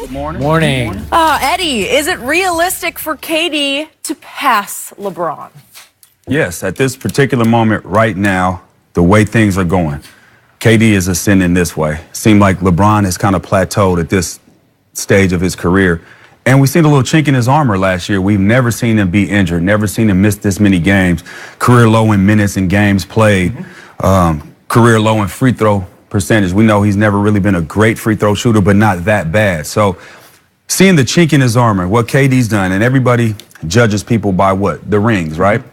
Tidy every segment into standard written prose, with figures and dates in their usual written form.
Morning. Morning. Eddie, is it realistic for KD to pass LeBron? Yes, at this particular moment right now, the way things are going, KD is ascending this way. Seemed like LeBron has kind of plateaued at this stage of his career. And we've seen a little chink in his armor last year. We've never seen him be injured, never seen him miss this many games. Career low in minutes and games played, career low in free throw percentage. We know he's never really been a great free throw shooter, but not that bad. So seeing the chink in his armor, what KD's done, and everybody judges people by what? The rings, right?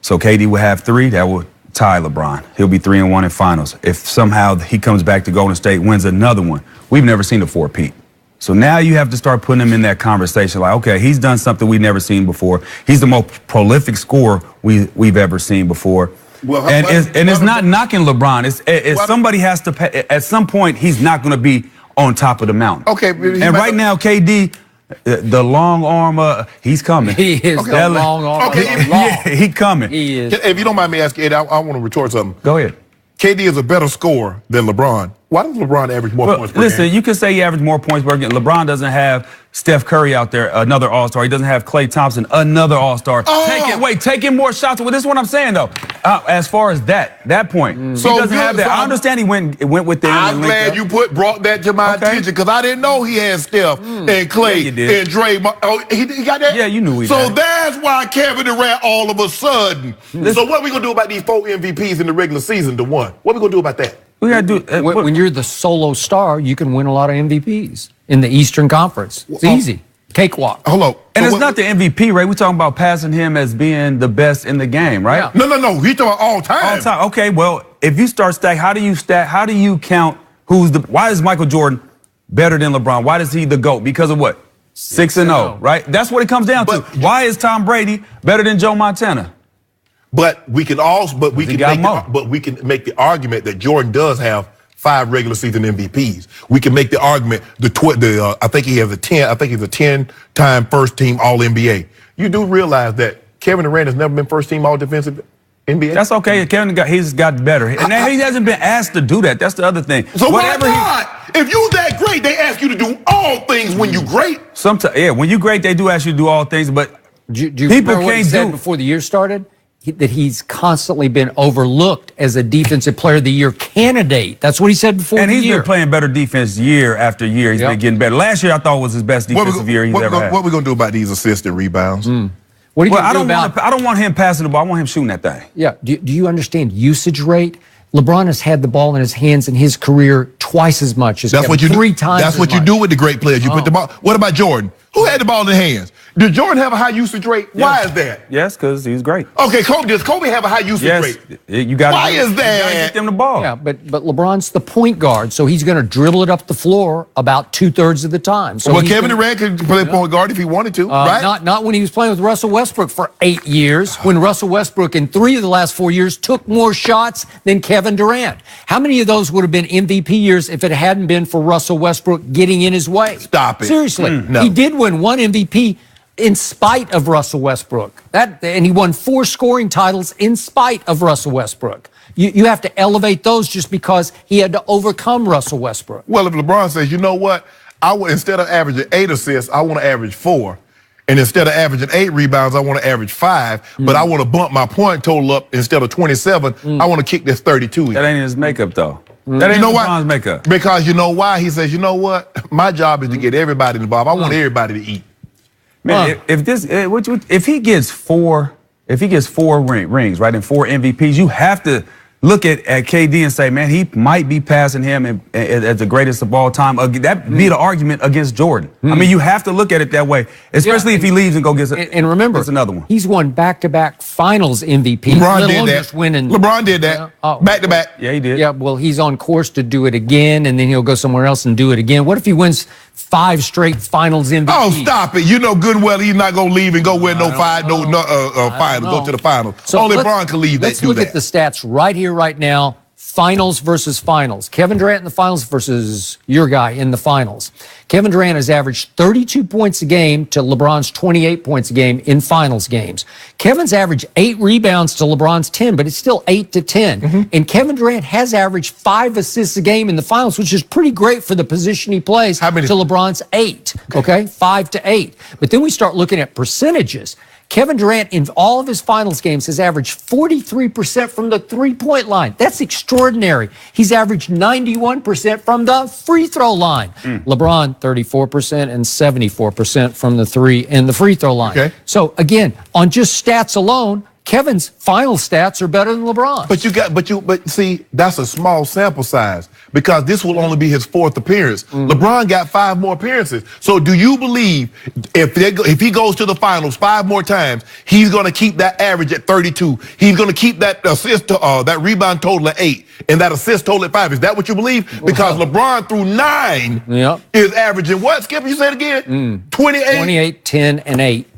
So KD will have 3, that will tie LeBron. He'll be 3-1 in finals. If somehow he comes back to Golden State, wins another one, we've never seen a 4-peat. So now you have to start putting him in that conversation like, okay, he's done something we've never seen before. He's the most prolific scorer we've ever seen before. Well, it's not knocking LeBron. Somebody has to pay. At some point, he's not going to be on top of the mountain. Okay. And right now, KD, the long arm, he's coming. He is the long arm. Okay. Yeah, he coming. He is. If you don't mind me asking, Ed, I want to retort something. Go ahead. KD is a better scorer than LeBron. Why does LeBron average more points per game? Listen, you can say he averaged more points per game. LeBron doesn't have Steph Curry out there, another All-Star. He doesn't have Klay Thompson, another All-Star. Taking more shots. Well, this is what I'm saying, though. As far as that point, he doesn't have that. I understand he went with them. I'm glad you brought that to my attention because I didn't know he had Steph and Klay and Draymond. Oh, he got that? Yeah, you knew he So had it. that's why Kevin Durant all of a sudden. So what are we going to do about these 4 MVPs in the regular season to 1? What are we going to do about that? We got to do when you're the solo star, you can win a lot of MVPs in the Eastern Conference. It's easy. Cakewalk. Hold on. And it's not the MVP, right? We're talking about passing him as being the best in the game, right? Yeah. No. He's talking about all time. All time. Okay, well, if you start stack, how do you count why is Michael Jordan better than LeBron? Why is he the GOAT? Because of what? 6-0, right? That's what it comes down to. Why is Tom Brady better than Joe Montana? But we can make the argument that Jordan does have 5 regular season MVPs. We can make the argument I think he has a 10. I think he's a 10-time first team All NBA. You do realize that Kevin Durant has never been first team All Defensive NBA. That's okay. He's got better, and he hasn't been asked to do that. That's the other thing. So why not? If you're that great, they ask you to do all things when you're great. Sometimes, yeah, when you're great, they do ask you to do all things, but Do you remember what he said before the year started? That he's constantly been overlooked as a Defensive Player of the Year candidate. That's what he said before the year. And he's been playing better defense year after year. He's been getting better. Last year, I thought was his best defensive year he's ever had. What are we going to do about these assists and rebounds? What are you going to do about? I don't want him passing the ball. I want him shooting that thing. Yeah. Do you understand usage rate? LeBron has had the ball in his hands in his career twice as much as That's what you do. 3 times. That's what you do with the great players. You put the ball. What about Jordan? Who had the ball in his hands? Did Jordan have a high usage rate? Why is that? Yes, because he's great. Okay, does Kobe have a high usage rate? You got. Why is that? You gotta get them the ball. Yeah, but LeBron's the point guard, so he's going to dribble it up the floor about 2/3 of the time. So Kevin Durant could play point guard if he wanted to, right? Not when he was playing with Russell Westbrook for 8 years, when Russell Westbrook in 3 of the last 4 years took more shots than Kevin Durant. How many of those would have been MVP years if it hadn't been for Russell Westbrook getting in his way? Stop it. Seriously. No. He did win 1 MVP in spite of Russell Westbrook. And he won 4 scoring titles in spite of Russell Westbrook. You have to elevate those just because he had to overcome Russell Westbrook. Well, if LeBron says, you know what, instead of averaging 8 assists, I want to average 4. And instead of averaging 8 rebounds, I want to average 5. But I want to bump my point total up. Instead of 27, I want to kick this 32. That ain't his makeup, though. That ain't LeBron's makeup. Because you know why? He says, you know what? My job is to get everybody involved. I want everybody to eat. Man, if he gets 4 rings, right, and 4 MVPs, you have to look at KD and say, man, he might be passing him as the greatest of all time. That'd be the argument against Jordan. I mean, you have to look at it that way, especially if he leaves and go gets and remember, another one. He's won back-to-back Finals MVP. LeBron did that. LeBron did that. Back-to-back. Yeah, he did. Yeah, well, he's on course to do it again, and then he'll go somewhere else and do it again. What if he wins 5 straight Finals MVP? Oh, stop it. You know good and well he's not going to leave and go win no final, go to the finals. So only LeBron can leave Let's look at the stats right here, right now. finals versus finals. Kevin Durant in the finals versus your guy in the finals. Kevin Durant has averaged 32 points a game to LeBron's 28 points a game in finals games. Kevin's averaged 8 rebounds to LeBron's 10, but it's still 8 to 10. And Kevin Durant has averaged 5 assists a game in the finals, which is pretty great for the position he plays, to LeBron's 8, okay? 5 to 8. But then we start looking at percentages. Kevin Durant, in all of his finals games, has averaged 43% from the three-point line. That's extraordinary. He's averaged 91% from the free throw line. LeBron, 34% and 74% from the three and the free throw line. Okay. So, again, on just stats alone, Kevin's final stats are better than LeBron. But see, that's a small sample size because this will only be his 4th appearance. LeBron got 5 more appearances. So do you believe if he goes to the finals 5 more times, he's going to keep that average at 32? He's going to keep that assist, that rebound total at 8 and that assist total at 5. Is that what you believe? Because LeBron through 9 is averaging what? Skip, you said again? 28? 28, 10, and 8.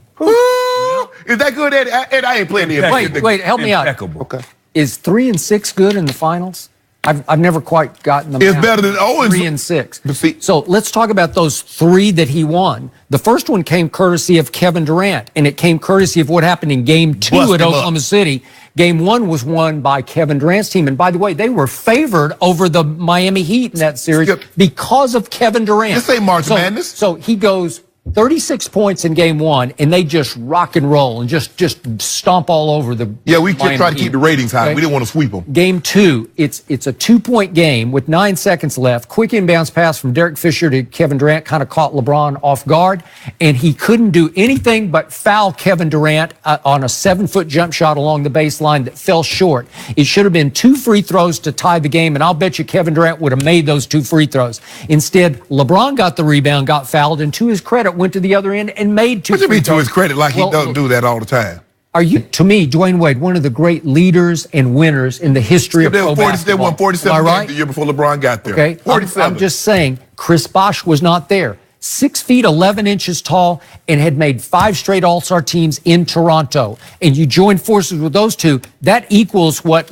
Is that good, Eddie? Eddie, I ain't playing the Wait, help me out. Okay. Is 3 and 6 good in the finals? I've never quite gotten them. It's better than 3 and 6. So let's talk about those 3 that he won. The first one came courtesy of Kevin Durant, and it came courtesy of what happened in Game 2 at Oklahoma City. Game 1 was won by Kevin Durant's team, and by the way, they were favored over the Miami Heat in that series because of Kevin Durant. This ain't March Madness. So he goes 36 points in Game 1, and they just rock and roll and just stomp all over the we try to keep the ratings high. Okay? We didn't want to sweep them. Game 2, it's a 2-point game with 9 seconds left. Quick inbounds pass from Derek Fisher to Kevin Durant kind of caught LeBron off guard, and he couldn't do anything but foul Kevin Durant on a 7-foot jump shot along the baseline that fell short. It should have been 2 free throws to tie the game, and I'll bet you Kevin Durant would have made those 2 free throws. Instead, LeBron got the rebound, got fouled, and to his credit, went to the other end and made 2 free throws. What do you mean to his credit? Like he doesn't do that all the time. Are you, to me, Dwayne Wade, one of the great leaders and winners in the history of pro basketball? They won 47 games the year before LeBron got there. Okay, 47. I'm just saying, Chris Bosh was not there. 6 feet, 11 inches tall, and had made 5 straight All-Star teams in Toronto. And you join forces with those 2, that equals what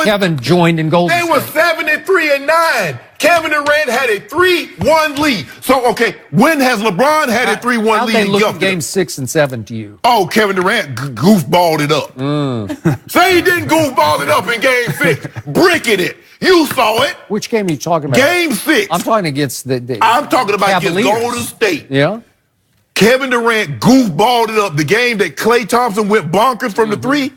Kevin joined in Golden State. They were 7 and 3 and 9. Kevin Durant had a 3-1 lead. So, okay, when has LeBron had a 3-1 lead? How they look at games 6 and 7 to you? Oh, Kevin Durant goofballed it up. Say he didn't goofball it up in game 6. Bricking it. You saw it. Which game are you talking about? Game 6. I'm talking against I'm talking about Cavaliers. Against Golden State. Yeah. Kevin Durant goofballed it up. The game that Klay Thompson went bonkers from the 3.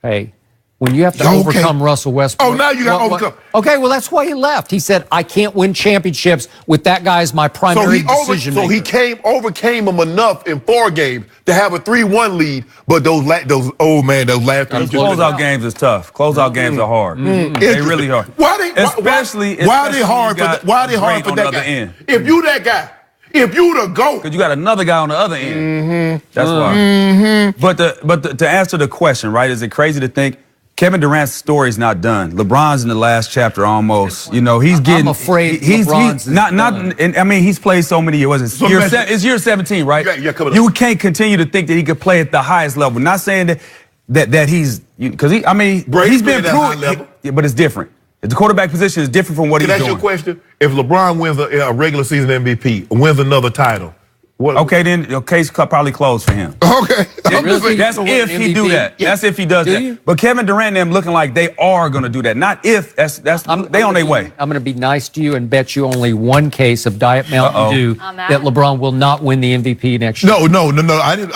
Hey, when you have to overcome Russell Westbrook. Oh, now you got to overcome. Okay, well, that's why he left. He said, I can't win championships with that guy as my primary decision maker. So he overcame him enough in 4 games to have a 3-1 lead, but those last 3 closeout games is tough. Closeout games are hard. They really are. Why are they hard for that guy? If you that guy, if you the GOAT. Because you got another guy on the other end. That's why. But to answer the question, right, is it crazy to think Kevin Durant's story is not done? LeBron's in the last chapter almost. You know, he's getting. I'm afraid he's not. I mean, he's played so many years. It's year 17, right? Yeah, coming up. You can't continue to think that he could play at the highest level. Not saying that he's because he's been proven. But it's different. The quarterback position is different from what he's doing. Can I ask you a question? If LeBron wins a regular season MVP, wins another title. Okay, then the case probably closed for him. Okay. That's if he do that. Yeah. That's if he does that. But Kevin Durant and them looking like they are going to do that. Not if. They on their way. I'm going to be nice to you and bet you only 1 case of Diet Mountain Dew that LeBron will not win the MVP next year. No. I didn't.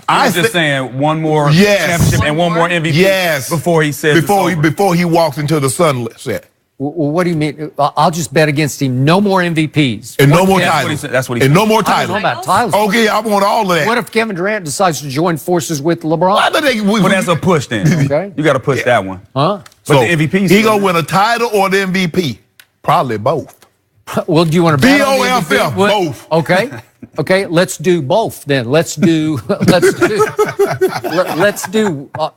I was just saying one more championship and one more MVP. Yes. Before he says before he walks into the sunset. Well, what do you mean? I'll just bet against him. No more MVPs. And no more titles. That's what he said. And no more titles. I don't know about titles. Okay, I want all of that. What if Kevin Durant decides to join forces with LeBron? Well, that's a push then. Okay. You got to push that one. Huh? But the MVPs. He going to win a title or the MVP? Probably both. Well, do you want to bet on the MVP? BOFF, both. Okay. Okay, let's do both then. Let's do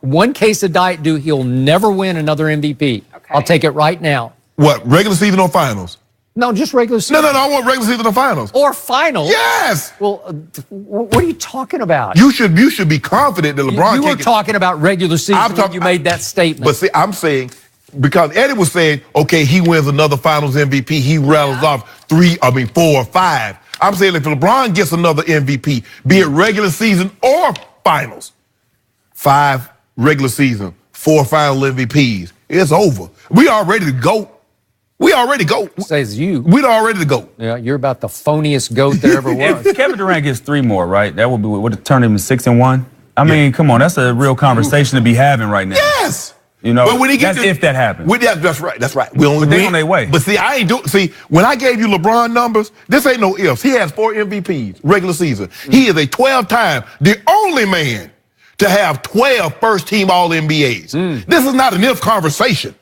1 case of Diet Dew. He'll never win another MVP. Okay. I'll take it right now. What, regular season or finals? No, just regular season. No, I want regular season or finals. Or finals? Yes. Well, what are you talking about? You should be confident that LeBron You were talking about regular season when you made that statement. But see, I'm saying because Eddie was saying, okay, he wins another Finals MVP. He rattles off 4 or 5. I'm saying if LeBron gets another MVP, be it regular season or finals, 5 regular season, 4 final MVPs, it's over. We are ready to go. We already go. Says you. We're already to go. Yeah, you're about the phoniest goat there ever was. If Kevin Durant gets 3 more, right? That would turn him to 6-1. I mean, come on, that's a real conversation to be having right now. Yes. You know, but when he gets if that happens. That's right. That's right. We only But they on their way. But see, when I gave you LeBron numbers, this ain't no ifs. He has 4 MVPs, regular season. He is a 12-time, the only man to have 12 first-team All-NBAs. This is not an if conversation.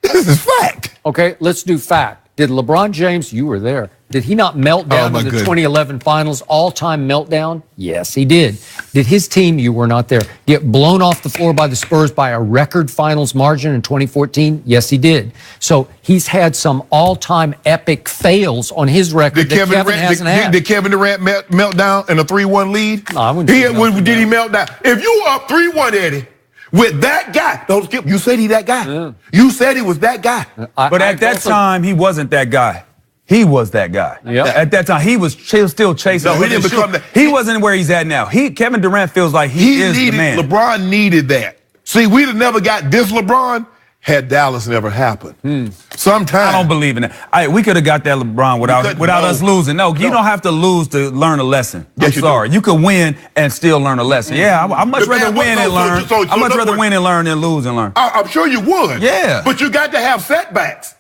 This is fact. Okay, let's do fact. Did LeBron James, you were there, did he not melt down in the 2011 finals, all-time meltdown? Yes, he did. Did his team, you were not there, get blown off the floor by the Spurs by a record finals margin in 2014? Yes, he did. So he's had some all-time epic fails on his record that Kevin hasn't had. Did Kevin Durant melt down in a 3-1 lead? No, I wouldn't say did he melt down? If you were up 3-1, Eddie, with that guy, don't skip. You said he that guy. Yeah. You said he was that guy. But at that time, he wasn't that guy. He was that guy. Yep. At that time, he was still chasing. No, he didn't become that. He wasn't where he's at now. Kevin Durant feels like he is the man. LeBron needed that. See, we'd have never got this LeBron had Dallas never happened. Sometimes I don't believe in that. We could have got that LeBron without us losing. No, you don't have to lose to learn a lesson. Yes, I'm sorry. You could win and still learn a lesson. Yeah, I'd much rather win and learn. I'd much rather win and learn than lose and learn. I'm sure you would. Yeah. But you got to have setbacks.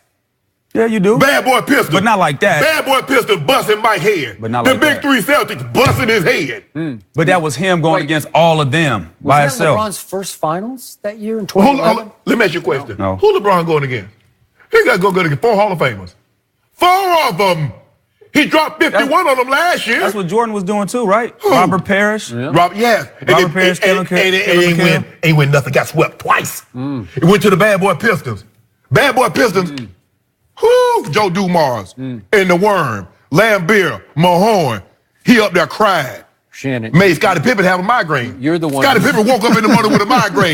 Yeah, you do. Bad boy pistol. But not like that. Bad boy pistol busting Mike's head. But not the like big that. 3 Celtics busting his head. But that was him going against all of them by Was that himself. LeBron's first finals that year in 2011? Hold on. Let me ask you a question. No. Who LeBron going against? He got to go against 4 Hall of Famers. 4 of them. He dropped 51 on them last year. That's what Jordan was doing too, right? Robert Parrish. Yes. Robert Parrish, Kevin ain't win nothing. Got swept twice. It went to the Bad Boy Pistons. Bad Boy Pistons. Joe Dumars and the Worm, Lambeer, Mahorn. He up there crying. Shannon. Made Scottie Pippen have a migraine. You're the one. Scottie Pippen woke up in the morning with a migraine.